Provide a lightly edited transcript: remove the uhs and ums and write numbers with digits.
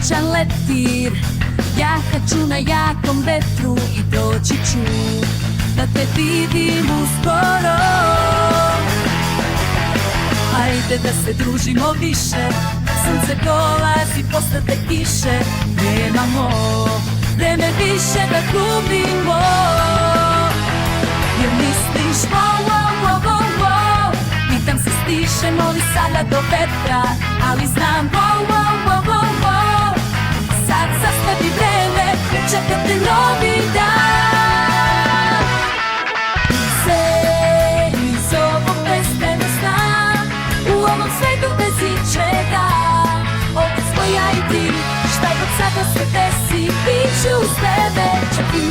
srećan leptir. Jahaću na jakom vetru i doći ću da te vidim uskoro. Hajde da se družimo više, sunce dolazi posle te kiše. Nemamo vreme više da gubimo. Jer misliš wow, wow, wow, wow, wow. Pitam se stišemo li sada do vetra, ali znam wow, wow, wow, wow, wow. Sad zastavi vreme, jer čeka te novi dan. Se iz ovog bezbednog sna, u ovom svetu bez ičega, ovdje smo ja i ti. Šta god sada se desi, bit ću uz tebe, čak i